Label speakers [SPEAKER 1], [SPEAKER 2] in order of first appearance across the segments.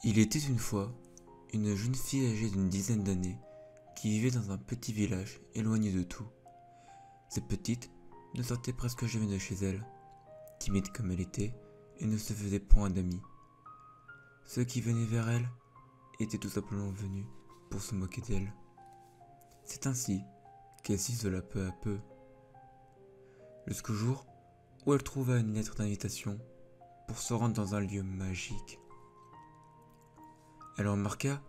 [SPEAKER 1] Il était une fois une jeune fille âgée d'une dizaine d'années qui vivait dans un petit village éloigné de tout. Cette petite ne sortait presque jamais de chez elle, timide comme elle était, et ne se faisait point d'amis. Ceux qui venaient vers elle étaient tout simplement venus pour se moquer d'elle. C'est ainsi qu'elle s'isola peu à peu, jusqu'au jour où elle trouva une lettre d'invitation pour se rendre dans un lieu magique. Elle remarqua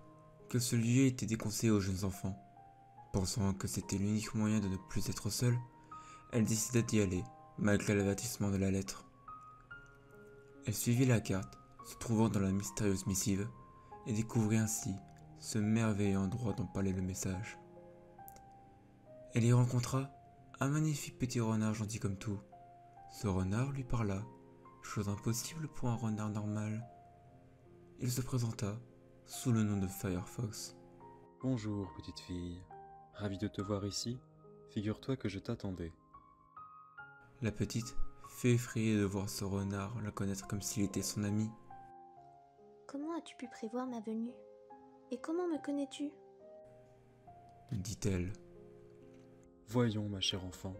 [SPEAKER 1] que ce lieu était déconseillé aux jeunes enfants. Pensant que c'était l'unique moyen de ne plus être seule, elle décida d'y aller, malgré l'avertissement de la lettre. Elle suivit la carte, se trouvant dans la mystérieuse missive, et découvrit ainsi ce merveilleux endroit dont parlait le message. Elle y rencontra un magnifique petit renard gentil comme tout. Ce renard lui parla, chose impossible pour un renard normal. Il se présenta sous le nom de Firefox.
[SPEAKER 2] Bonjour, petite fille. Ravi de te voir ici. Figure-toi que je t'attendais.
[SPEAKER 1] La petite fut effrayée de voir ce renard la connaître comme s'il était son ami.
[SPEAKER 3] Comment as-tu pu prévoir ma venue? Et comment me connais-tu?
[SPEAKER 1] Dit-elle.
[SPEAKER 2] Voyons, ma chère enfant.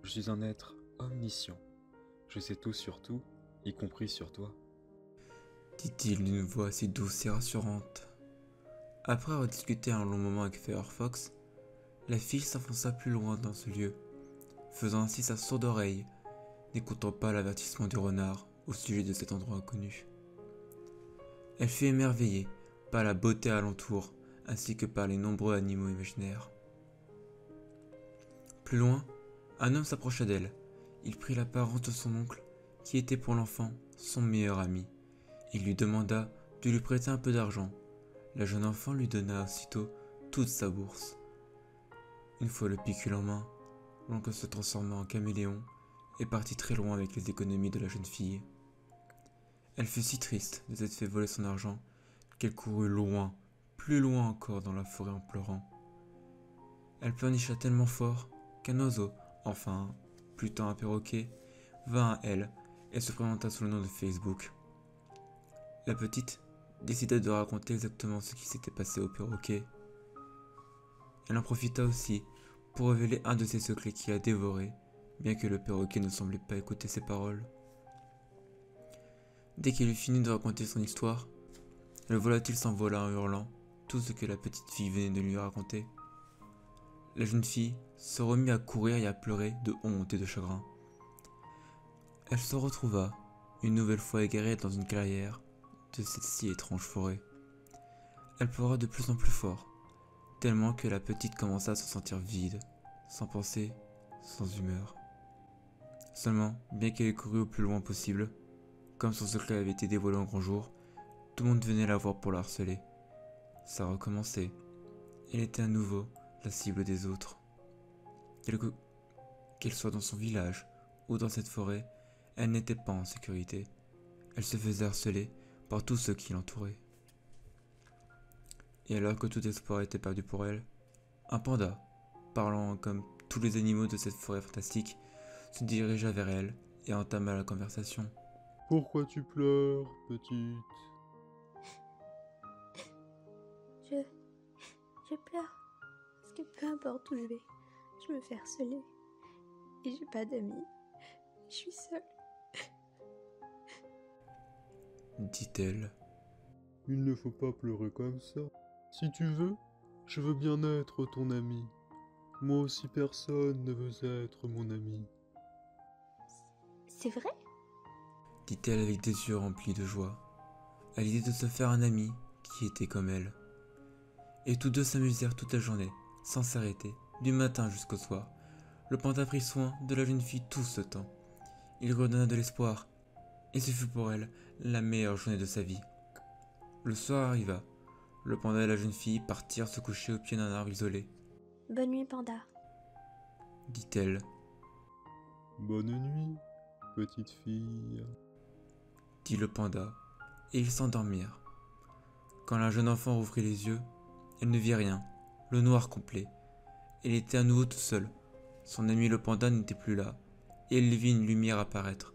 [SPEAKER 2] Je suis un être omniscient. Je sais tout sur tout, y compris sur toi.
[SPEAKER 1] Dit-il d'une voix si douce et rassurante. Après avoir discuté un long moment avec Firefox, la fille s'enfonça plus loin dans ce lieu, faisant ainsi sa sourde oreille, n'écoutant pas l'avertissement du renard au sujet de cet endroit inconnu. Elle fut émerveillée par la beauté alentour, ainsi que par les nombreux animaux imaginaires. Plus loin, un homme s'approcha d'elle. Il prit l'apparence de son oncle, qui était pour l'enfant son meilleur ami. Il lui demanda de lui prêter un peu d'argent. La jeune enfant lui donna aussitôt toute sa bourse. Une fois le picule en main, l'oncle se transforma en caméléon et partit très loin avec les économies de la jeune fille. Elle fut si triste de s'être fait voler son argent qu'elle courut loin, plus loin encore dans la forêt en pleurant. Elle pleurnicha tellement fort qu'un oiseau, enfin plutôt un perroquet, vint à elle et se présenta sous le nom de Facebook. La petite décida de raconter exactement ce qui s'était passé au perroquet. Elle en profita aussi pour révéler un de ses secrets qui la dévorait, bien que le perroquet ne semblait pas écouter ses paroles. Dès qu'elle eut fini de raconter son histoire, le volatile s'envola en hurlant tout ce que la petite fille venait de lui raconter. La jeune fille se remit à courir et à pleurer de honte et de chagrin. Elle se retrouva une nouvelle fois égarée dans une clairière de cette si étrange forêt. Elle pleura de plus en plus fort, tellement que la petite commença à se sentir vide, sans pensée, sans humeur. Seulement, bien qu'elle ait couru au plus loin possible, comme son secret avait été dévoilé en grand jour, tout le monde venait la voir pour la harceler. Ça recommençait. Elle était à nouveau la cible des autres. Qu'elle soit dans son village ou dans cette forêt, elle n'était pas en sécurité. Elle se faisait harceler par tous ceux qui l'entouraient. Et alors que tout espoir était perdu pour elle, un panda, parlant comme tous les animaux de cette forêt fantastique, se dirigea vers elle et entama la conversation.
[SPEAKER 2] Pourquoi tu pleures, petite?
[SPEAKER 3] Je pleure. Parce que peu importe où je vais, je me fais harceler. Et j'ai pas d'amis. Je suis seule.
[SPEAKER 1] Dit-elle.
[SPEAKER 2] Il ne faut pas pleurer comme ça. Si tu veux, je veux bien être ton ami. Moi aussi personne ne veut être mon ami.
[SPEAKER 3] C'est vrai?
[SPEAKER 1] Dit-elle avec des yeux remplis de joie, à l'idée de se faire un ami qui était comme elle. Et tous deux s'amusèrent toute la journée, sans s'arrêter, du matin jusqu'au soir. Le panda prit soin de la jeune fille tout ce temps. Il lui redonna de l'espoir, et ce fut pour elle la meilleure journée de sa vie. Le soir arriva. Le panda et la jeune fille partirent se coucher au pied d'un arbre isolé.
[SPEAKER 3] Bonne nuit, panda.
[SPEAKER 1] Dit-elle.
[SPEAKER 2] Bonne nuit, petite fille.
[SPEAKER 1] Dit le panda, et ils s'endormirent. Quand la jeune enfant rouvrit les yeux, elle ne vit rien, le noir complet. Elle était à nouveau toute seule. Son ami le panda n'était plus là, et elle vit une lumière apparaître.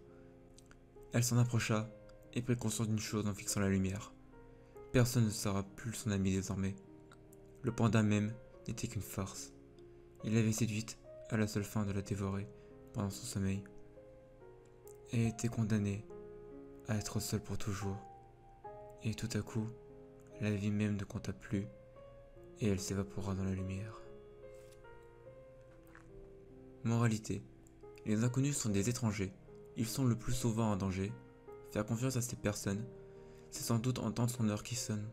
[SPEAKER 1] Elle s'en approcha et prit conscience d'une chose en fixant la lumière. Personne ne sera plus son ami désormais. Le panda même n'était qu'une farce. Il l'avait séduite à la seule fin de la dévorer pendant son sommeil et était condamné à être seul pour toujours. Et tout à coup, la vie même ne compta plus et elle s'évapora dans la lumière. Moralité. Les inconnus sont des étrangers. Ils sont le plus souvent en danger. Faire confiance à ces personnes, c'est sans doute entendre son heure qui sonne.